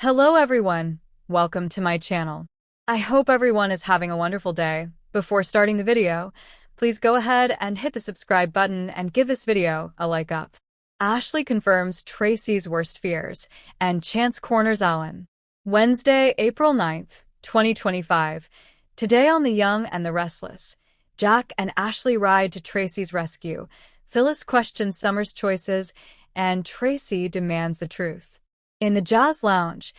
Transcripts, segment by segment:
Hello everyone, welcome to my channel. I hope everyone is having a wonderful day. Before starting the video, please go ahead and hit the subscribe button and give this video a like up. Ashley confirms Traci's worst fears, and Chance corners Alan. Wednesday, April 9th, 2025. Today on The Young and the Restless, Jack and Ashley ride to Traci's rescue. Phyllis questions Summer's choices, and Traci demands the truth. In the jazz lounge,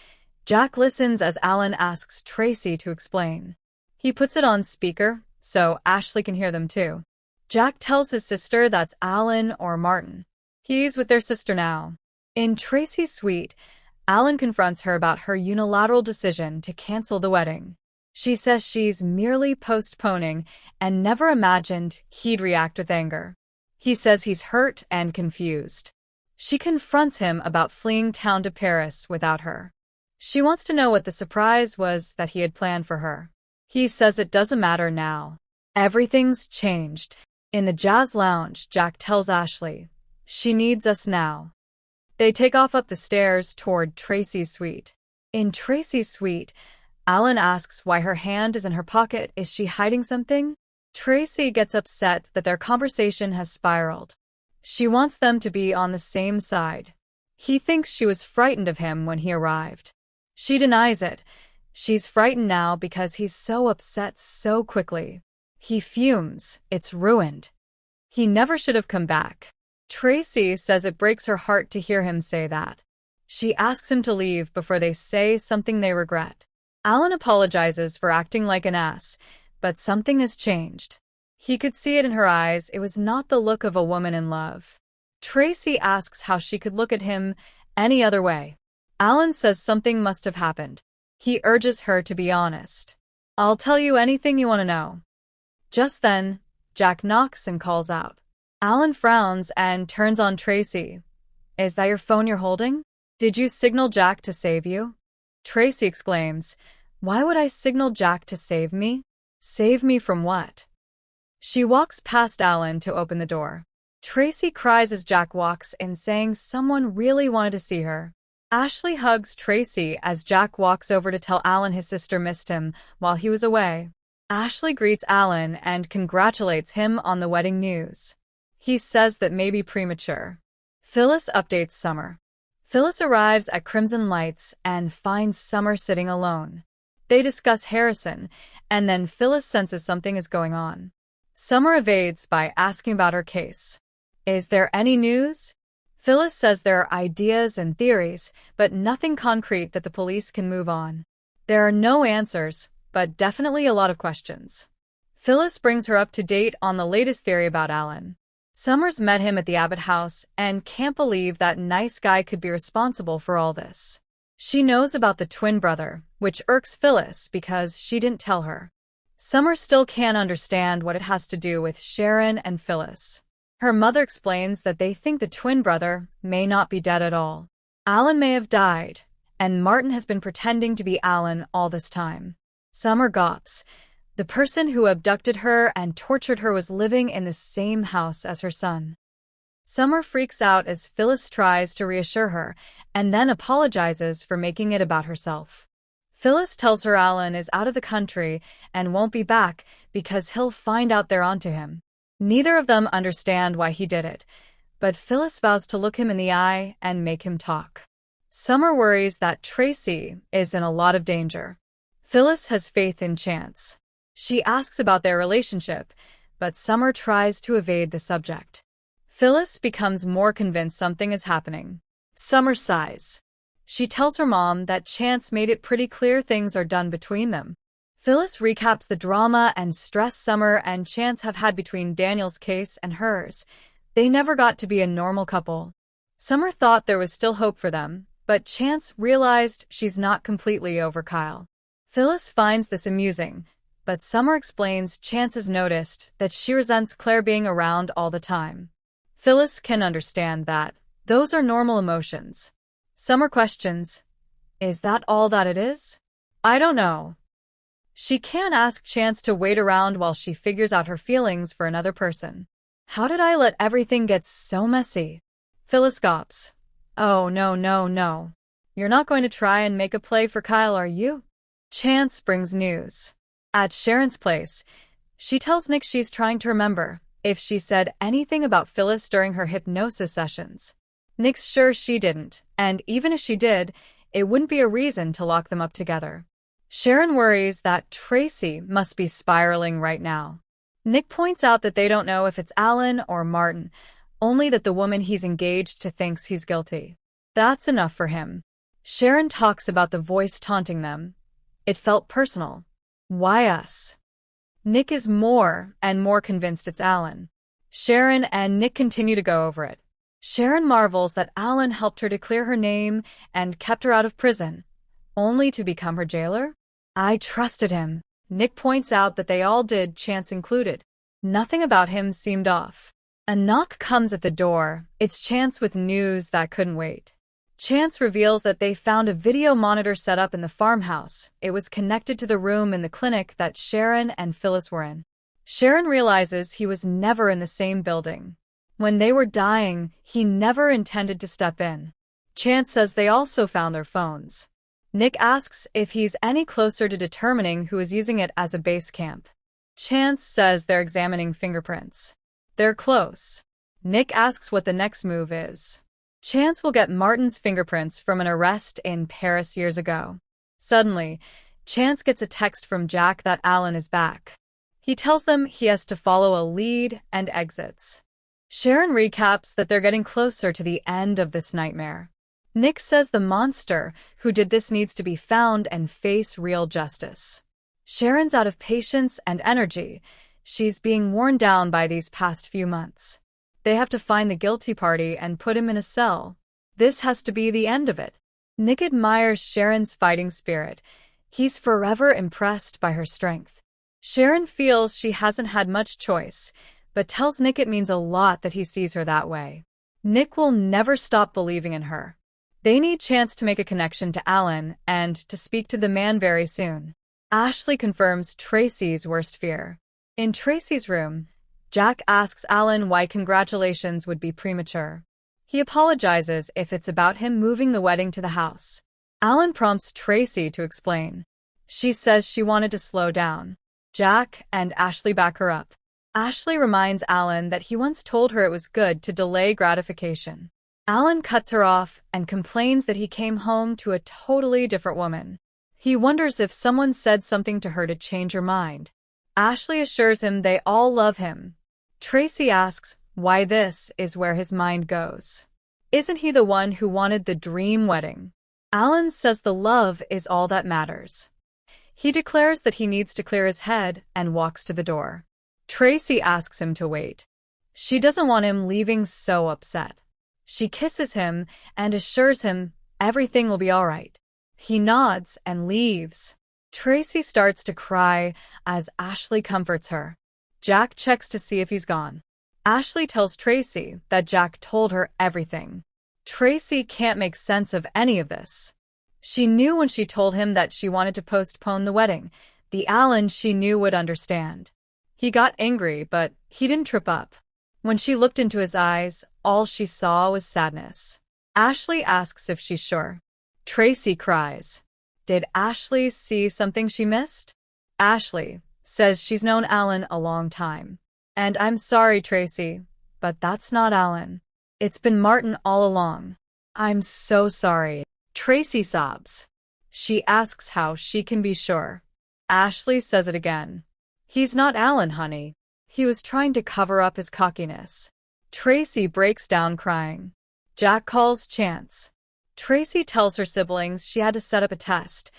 Jack listens as Alan asks Traci to explain. He puts it on speaker, so Ashley can hear them too. Jack tells his sister that's Alan or Martin. He's with their sister now. In Traci's suite, Alan confronts her about her unilateral decision to cancel the wedding. She says she's merely postponing and never imagined he'd react with anger. He says he's hurt and confused. She confronts him about fleeing town to Paris without her. She wants to know what the surprise was that he had planned for her. He says it doesn't matter now. Everything's changed. In the jazz lounge, Jack tells Ashley, she needs us now. They take off up the stairs toward Traci's suite. In Traci's suite, Alan asks why her hand is in her pocket. Is she hiding something? Traci gets upset that their conversation has spiraled. She wants them to be on the same side. He thinks she was frightened of him when he arrived. She denies it. She's frightened now because he's so upset so quickly. He fumes. It's ruined. He never should have come back. Traci says it breaks her heart to hear him say that. She asks him to leave before they say something they regret. Alan apologizes for acting like an ass, but something has changed. He could see it in her eyes. It was not the look of a woman in love. Traci asks how she could look at him any other way. Alan says something must have happened. He urges her to be honest. I'll tell you anything you want to know. Just then, Jack knocks and calls out. Alan frowns and turns on Traci. Is that your phone you're holding? Did you signal Jack to save you? Traci exclaims, why would I signal Jack to save me? Save me from what? She walks past Alan to open the door. Traci cries as Jack walks in, saying someone really wanted to see her. Ashley hugs Traci as Jack walks over to tell Alan his sister missed him while he was away. Ashley greets Alan and congratulates him on the wedding news. He says that may be premature. Phyllis updates Summer. Phyllis arrives at Crimson Lights and finds Summer sitting alone. They discuss Harrison, and then Phyllis senses something is going on. Summer evades by asking about her case. Is there any news? Phyllis says there are ideas and theories, but nothing concrete that the police can move on. There are no answers, but definitely a lot of questions. Phyllis brings her up to date on the latest theory about Alan. Summer's met him at the Abbott house and can't believe that nice guy could be responsible for all this. She knows about the twin brother, which irks Phyllis because she didn't tell her. Summer still can't understand what it has to do with Sharon and Phyllis. Her mother explains that they think the twin brother may not be dead at all. Alan may have died, and Martin has been pretending to be Alan all this time. Summer gawps. The person who abducted her and tortured her was living in the same house as her son. Summer freaks out as Phyllis tries to reassure her, and then apologizes for making it about herself. Phyllis tells her Alan is out of the country and won't be back because he'll find out they're onto him. Neither of them understand why he did it, but Phyllis vows to look him in the eye and make him talk. Summer worries that Traci is in a lot of danger. Phyllis has faith in Chance. She asks about their relationship, but Summer tries to evade the subject. Phyllis becomes more convinced something is happening. Summer sighs. She tells her mom that Chance made it pretty clear things are done between them. Phyllis recaps the drama and stress Summer and Chance have had between Daniel's case and hers. They never got to be a normal couple. Summer thought there was still hope for them, but Chance realized she's not completely over Kyle. Phyllis finds this amusing, but Summer explains Chance has noticed that she resents Claire being around all the time. Phyllis can understand that. Those are normal emotions. Summer questions, is that all that it is? I don't know. She can't ask Chance to wait around while she figures out her feelings for another person. How did I let everything get so messy? Phyllis gawps. Oh, no. You're not going to try and make a play for Kyle, are you? Chance brings news. At Sharon's place, she tells Nick she's trying to remember if she said anything about Phyllis during her hypnosis sessions. Nick's sure she didn't, and even if she did, it wouldn't be a reason to lock them up together. Sharon worries that Traci must be spiraling right now. Nick points out that they don't know if it's Alan or Martin, only that the woman he's engaged to thinks he's guilty. That's enough for him. Sharon talks about the voice taunting them. It felt personal. Why us? Nick is more and more convinced it's Alan. Sharon and Nick continue to go over it. Sharon marvels that Alan helped her to clear her name and kept her out of prison, only to become her jailer? I trusted him. Nick points out that they all did, Chance included. Nothing about him seemed off. A knock comes at the door. It's Chance with news that couldn't wait. Chance reveals that they found a video monitor set up in the farmhouse. It was connected to the room in the clinic that Sharon and Phyllis were in. Sharon realizes he was never in the same building. When they were dying, he never intended to step in. Chance says they also found their phones. Nick asks if he's any closer to determining who is using it as a base camp. Chance says they're examining fingerprints. They're close. Nick asks what the next move is. Chance will get Martin's fingerprints from an arrest in Paris years ago. Suddenly, Chance gets a text from Jack that Alan is back. He tells them he has to follow a lead and exits. Sharon recaps that they're getting closer to the end of this nightmare. Nick says the monster who did this needs to be found and face real justice. Sharon's out of patience and energy. She's being worn down by these past few months. They have to find the guilty party and put him in a cell. This has to be the end of it. Nick admires Sharon's fighting spirit. He's forever impressed by her strength. Sharon feels she hasn't had much choice, but tells Nick it means a lot that he sees her that way. Nick will never stop believing in her. They need Chance to make a connection to Alan and to speak to the man very soon. Ashley confirms Traci's worst fear. In Traci's room, Jack asks Alan why congratulations would be premature. He apologizes if it's about him moving the wedding to the house. Alan prompts Traci to explain. She says she wanted to slow down. Jack and Ashley back her up. Ashley reminds Alan that he once told her it was good to delay gratification. Alan cuts her off and complains that he came home to a totally different woman. He wonders if someone said something to her to change her mind. Ashley assures him they all love him. Traci asks why this is where his mind goes. Isn't he the one who wanted the dream wedding? Alan says the love is all that matters. He declares that he needs to clear his head and walks to the door. Traci asks him to wait. She doesn't want him leaving so upset. She kisses him and assures him everything will be all right. He nods and leaves. Traci starts to cry as Ashley comforts her. Jack checks to see if he's gone. Ashley tells Traci that Jack told her everything. Traci can't make sense of any of this. She knew when she told him that she wanted to postpone the wedding. The Alan she knew would understand. He got angry, but he didn't trip up. When she looked into his eyes, all she saw was sadness. Ashley asks if she's sure. Traci cries. Did Ashley see something she missed? Ashley says she's known Alan a long time. And I'm sorry, Traci, but that's not Alan. It's been Martin all along. I'm so sorry. Traci sobs. She asks how she can be sure. Ashley says it again. He's not Alan, honey. He was trying to cover up his cockiness. Traci breaks down crying. Jack calls Chance. Traci tells her siblings she had to set up a test.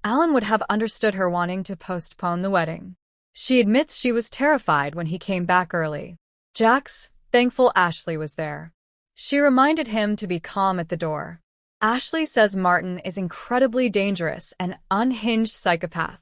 Alan would have understood her wanting to postpone the wedding. She admits she was terrified when he came back early. Jack's thankful Ashley was there. She reminded him to be calm at the door. Ashley says Martin is incredibly dangerous, an unhinged psychopath.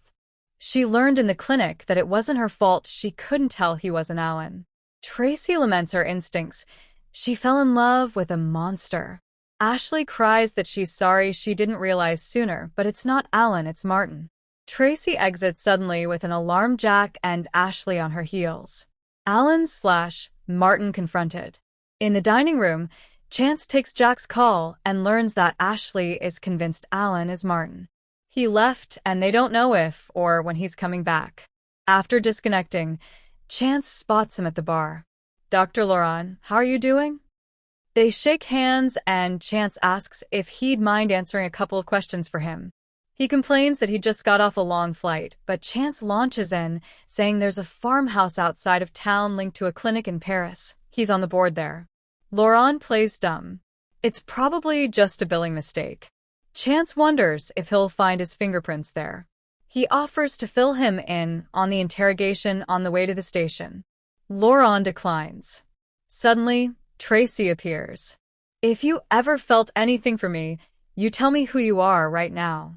She learned in the clinic that it wasn't her fault she couldn't tell he wasn't Alan. Traci laments her instincts. She fell in love with a monster. Ashley cries that she's sorry she didn't realize sooner, but it's not Alan, it's Martin. Traci exits suddenly with an alarmed Jack and Ashley on her heels. Alan/Martin confronted. In the dining room, Chance takes Jack's call and learns that Ashley is convinced Alan is Martin. He left and they don't know if or when he's coming back. After disconnecting, Chance spots him at the bar. "Dr. Laurent, how are you doing?" They shake hands and Chance asks if he'd mind answering a couple of questions for him. He complains that he just got off a long flight, but Chance launches in, saying there's a farmhouse outside of town linked to a clinic in Paris. He's on the board there. Laurent plays dumb. It's probably just a billing mistake. Chance wonders if he'll find his fingerprints there. He offers to fill him in on the interrogation on the way to the station. Laurent declines. Suddenly, Traci appears. "If you ever felt anything for me, you tell me who you are right now."